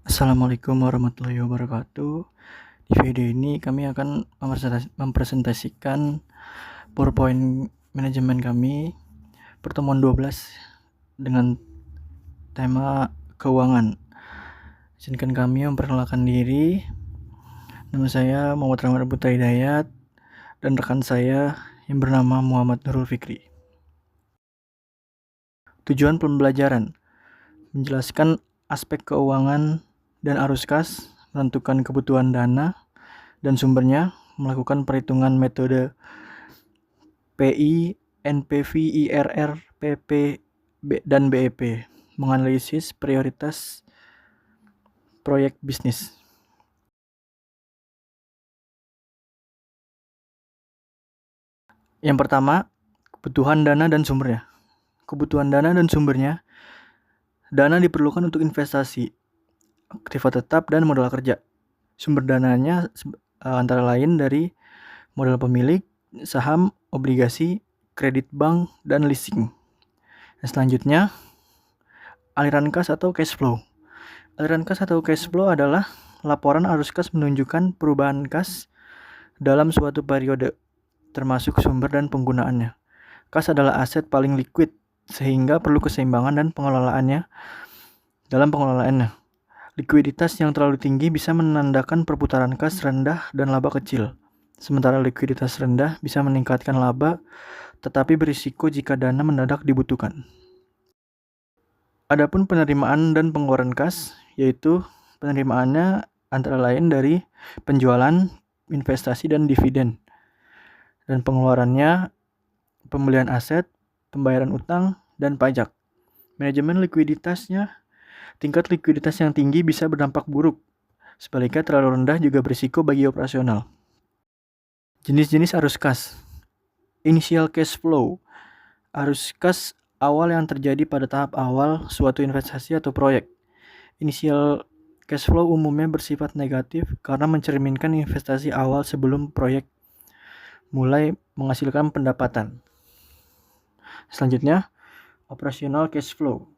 Assalamualaikum warahmatullahi wabarakatuh. Di video ini kami akan mempresentasikan PowerPoint manajemen kami pertemuan 12 dengan tema keuangan. Izinkan kami memperkenalkan diri. Nama saya Muhammad Rahmat Putra Hidayat dan rekan saya yang bernama Muhammad Nurul Fikri. Tujuan pembelajaran: menjelaskan aspek keuangan dan arus kas, menentukan kebutuhan dana dan sumbernya, melakukan perhitungan metode PI, NPV, IRR, PP, dan BEP, menganalisis prioritas proyek bisnis. Yang pertama, kebutuhan dana dan sumbernya. Kebutuhan dana dan sumbernya: dana diperlukan untuk investasi, aktiva tetap, dan modal kerja. Sumber dananya antara lain dari modal pemilik, saham, obligasi, kredit bank, dan leasing. Selanjutnya, aliran kas atau cash flow. Aliran kas atau cash flow adalah laporan arus kas menunjukkan perubahan kas dalam suatu periode, termasuk sumber dan penggunaannya. Kas adalah aset paling liquid, sehingga perlu keseimbangan dan pengelolaannya. Dalam pengelolaannya, likuiditas yang terlalu tinggi bisa menandakan perputaran kas rendah dan laba kecil. Sementara likuiditas rendah bisa meningkatkan laba, tetapi berisiko jika dana mendadak dibutuhkan. Adapun penerimaan dan pengeluaran kas, yaitu penerimaannya antara lain dari penjualan, investasi, dan dividen. Dan pengeluarannya pembelian aset, pembayaran utang, dan pajak. Manajemen likuiditasnya: tingkat likuiditas yang tinggi bisa berdampak buruk. Sebaliknya, terlalu rendah juga berisiko bagi operasional. Jenis-jenis arus kas. Initial cash flow: arus kas awal yang terjadi pada tahap awal suatu investasi atau proyek. Initial cash flow umumnya bersifat negatif karena mencerminkan investasi awal sebelum proyek mulai menghasilkan pendapatan. Selanjutnya, operational cash flow.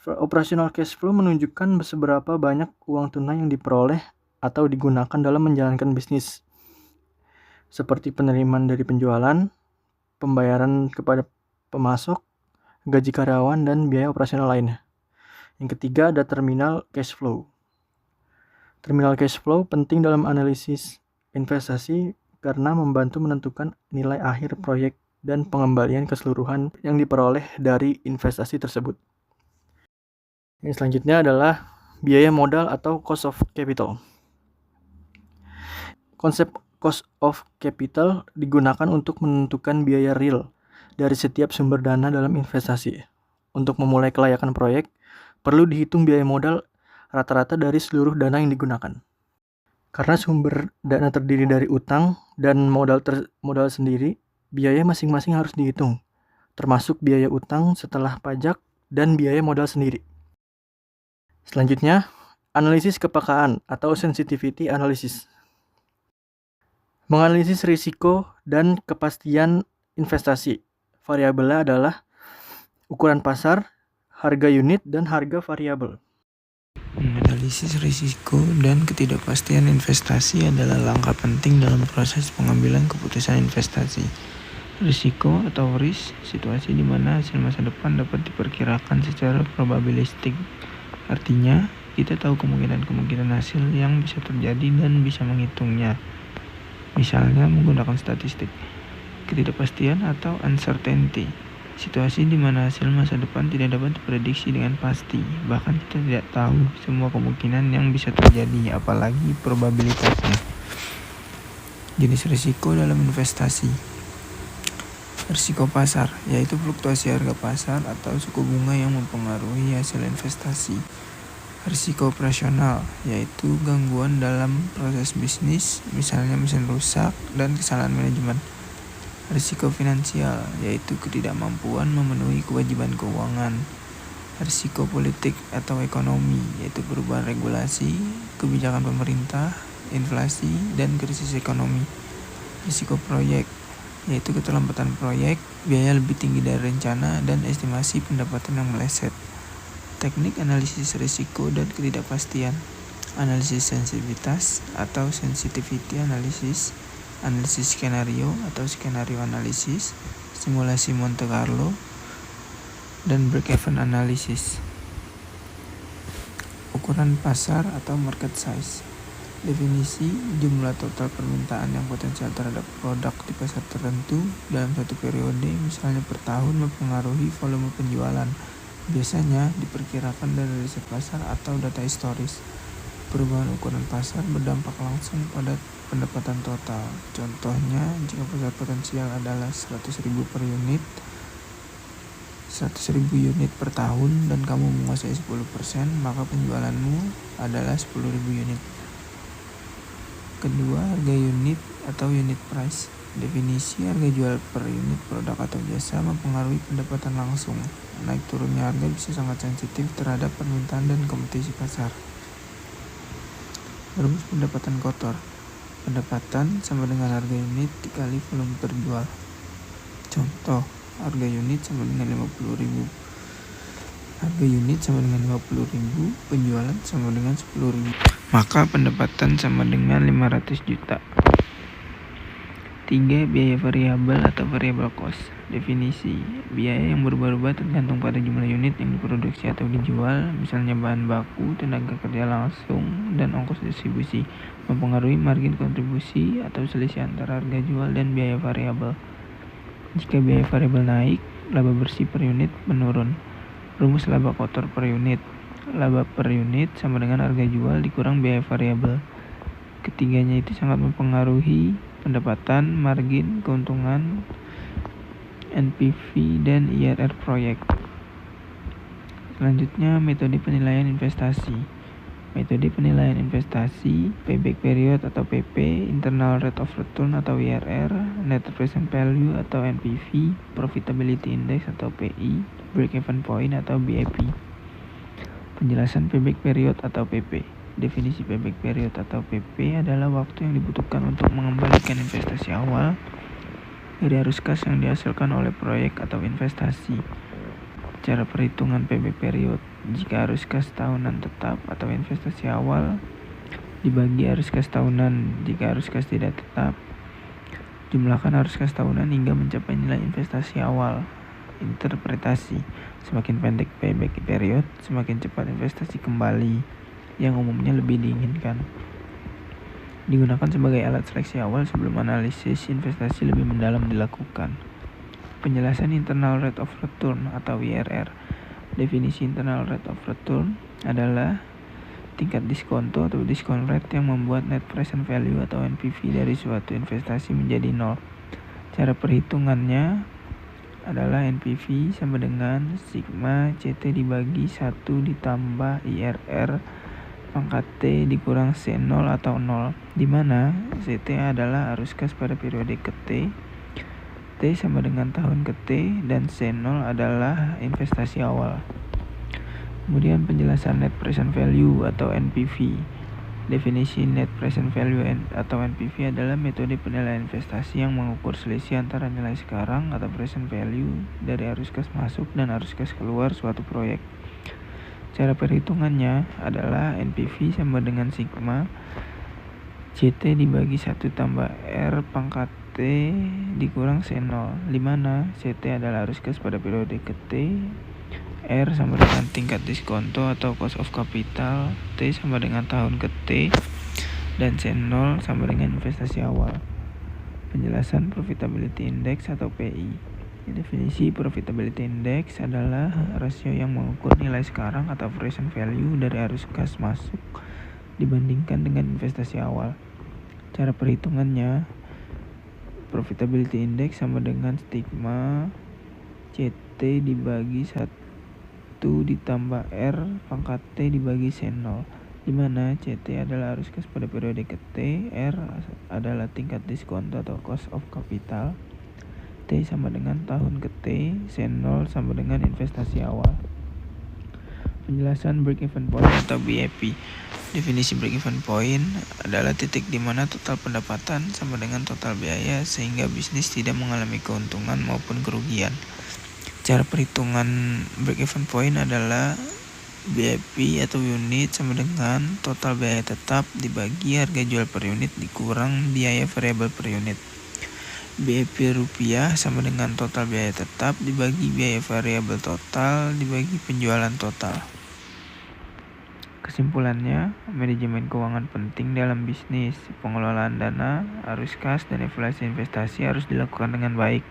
Operational cash flow menunjukkan seberapa banyak uang tunai yang diperoleh atau digunakan dalam menjalankan bisnis, seperti penerimaan dari penjualan, pembayaran kepada pemasok, gaji karyawan, dan biaya operasional lainnya. Yang ketiga, ada terminal cash flow. Terminal cash flow penting dalam analisis investasi karena membantu menentukan nilai akhir proyek dan pengembalian keseluruhan yang diperoleh dari investasi tersebut. Yang selanjutnya adalah biaya modal atau cost of capital. Konsep cost of capital digunakan untuk menentukan biaya real dari setiap sumber dana dalam investasi. Untuk memulai kelayakan proyek, perlu dihitung biaya modal rata-rata dari seluruh dana yang digunakan. Karena sumber dana terdiri dari utang dan modal sendiri, biaya masing-masing harus dihitung, termasuk biaya utang setelah pajak dan biaya modal sendiri. Selanjutnya, analisis kepekaan atau sensitivity analysis. Menganalisis risiko dan kepastian investasi. Variabelnya adalah ukuran pasar, harga unit, dan harga variabel. Menganalisis risiko dan ketidakpastian investasi adalah langkah penting dalam proses pengambilan keputusan investasi. Risiko atau risk, situasi di mana hasil masa depan dapat diperkirakan secara probabilistik. Artinya, kita tahu kemungkinan hasil yang bisa terjadi dan bisa menghitungnya. Misalnya menggunakan statistik. Ketidakpastian atau uncertainty, situasi di mana hasil masa depan tidak dapat diprediksi dengan pasti, bahkan kita tidak tahu semua kemungkinan yang bisa terjadi, apalagi probabilitasnya. Jenis risiko dalam investasi. Risiko pasar, yaitu fluktuasi harga pasar atau suku bunga yang mempengaruhi hasil investasi. Risiko operasional, yaitu gangguan dalam proses bisnis, misalnya mesin rusak dan kesalahan manajemen. Risiko finansial, yaitu ketidakmampuan memenuhi kewajiban keuangan. Risiko politik atau ekonomi, yaitu perubahan regulasi, kebijakan pemerintah, inflasi, dan krisis ekonomi. Risiko proyek, yaitu keterlambatan proyek, biaya lebih tinggi dari rencana, dan estimasi pendapatan yang meleset. Teknik analisis risiko dan ketidakpastian. Analisis sensitivitas atau sensitivity analysis, analisis skenario atau skenario analisis, simulasi Monte Carlo, dan break-even analysis. Ukuran pasar atau market size. Definisi jumlah total permintaan yang potensial terhadap produk di pasar tertentu dalam satu periode, misalnya per tahun, mempengaruhi volume penjualan. Biasanya diperkirakan dari riset pasar atau data historis. Perubahan ukuran pasar berdampak langsung pada pendapatan total. Contohnya, jika pasar potensial adalah 100.000 per unit, 100.000 unit per tahun, dan kamu menguasai 10%, maka penjualanmu adalah 10.000 unit. Kedua, harga unit atau unit price. Definisi harga jual per unit produk atau jasa mempengaruhi pendapatan langsung. Naik turunnya harga bisa sangat sensitif terhadap permintaan dan kompetisi pasar. Rumus pendapatan kotor. Pendapatan sama dengan harga unit dikali volume terjual. Contoh, harga unit sama dengan 50.000. Harga unit sama dengan 50.000, penjualan sama dengan 10.000. Maka pendapatan sama dengan 500 juta. 3. Biaya variabel atau variable cost. Definisi, biaya yang berubah-ubah tergantung pada jumlah unit yang diproduksi atau dijual, misalnya bahan baku, tenaga kerja langsung, dan ongkos distribusi, mempengaruhi margin kontribusi atau selisih antara harga jual dan biaya variabel. Jika biaya variabel naik, laba bersih per unit menurun. Rumus laba kotor per unit. Laba per unit sama dengan harga jual dikurang biaya variabel. Ketiganya itu sangat mempengaruhi pendapatan, margin, keuntungan, NPV, dan IRR proyek. Selanjutnya, metode penilaian investasi. Metode penilaian investasi, payback period atau PP, internal rate of return atau IRR, net present value atau NPV, profitability index atau PI, break-even point atau BEP. Penjelasan payback period atau PP. Definisi payback period atau PP adalah waktu yang dibutuhkan untuk mengembalikan investasi awal dari arus kas yang dihasilkan oleh proyek atau investasi. Cara perhitungan payback period. Jika arus kas tahunan tetap atau investasi awal dibagi arus kas tahunan. Jika arus kas tidak tetap, jumlahkan arus kas tahunan hingga mencapai nilai investasi awal. Interpretasi. Semakin pendek payback period, semakin cepat investasi kembali, yang umumnya lebih diinginkan. Digunakan sebagai alat seleksi awal sebelum analisis investasi lebih mendalam dilakukan. Penjelasan internal rate of return atau IRR. Definisi internal rate of return adalah tingkat diskonto atau discount rate yang membuat net present value atau NPV dari suatu investasi menjadi 0. Cara perhitungannya adalah NPV sama dengan sigma CT dibagi 1 ditambah IRR pangkat T dikurang C0 atau 0, di mana CT adalah arus kas pada periode ke T sama dengan tahun ke T, dan C0 adalah investasi awal. Kemudian penjelasan net present value atau NPV. Definisi net present value atau NPV adalah metode penilaian investasi yang mengukur selisih antara nilai sekarang atau present value dari arus kas masuk dan arus kas keluar suatu proyek. Cara perhitungannya adalah NPV sama dengan sigma CT dibagi 1 tambah R pangkat T dikurang C0, di mana CT adalah arus kas pada periode ke T, R sama dengan tingkat diskonto atau cost of capital, T sama dengan tahun ke T, dan C0 sama dengan investasi awal. Penjelasan profitability index atau PI. Definisi profitability index adalah rasio yang mengukur nilai sekarang atau present value dari arus kas masuk dibandingkan dengan investasi awal. Cara perhitungannya, profitability index sama dengan sigma CT dibagi 1 ditambah R pangkat T dibagi C0, di mana CT adalah arus kas pada periode ke T, R adalah tingkat diskonto atau cost of capital, T sama dengan tahun ke T, C0 sama dengan investasi awal. Penjelasan break-even point atau BEP. Definisi break-even point adalah titik di mana total pendapatan sama dengan total biaya sehingga bisnis tidak mengalami keuntungan maupun kerugian. Cara perhitungan break-even point adalah BIP atau unit sama dengan total biaya tetap dibagi harga jual per unit dikurang biaya variabel per unit. BIP rupiah sama dengan total biaya tetap dibagi biaya variabel total dibagi penjualan total. Kesimpulannya, manajemen keuangan penting dalam bisnis. Pengelolaan dana, arus kas, dan evaluasi investasi harus dilakukan dengan baik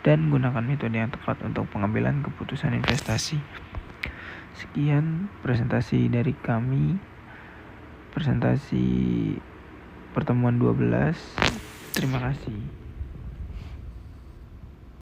dan gunakan metode yang tepat untuk pengambilan keputusan investasi. Sekian presentasi dari kami, presentasi pertemuan 12. Terima kasih.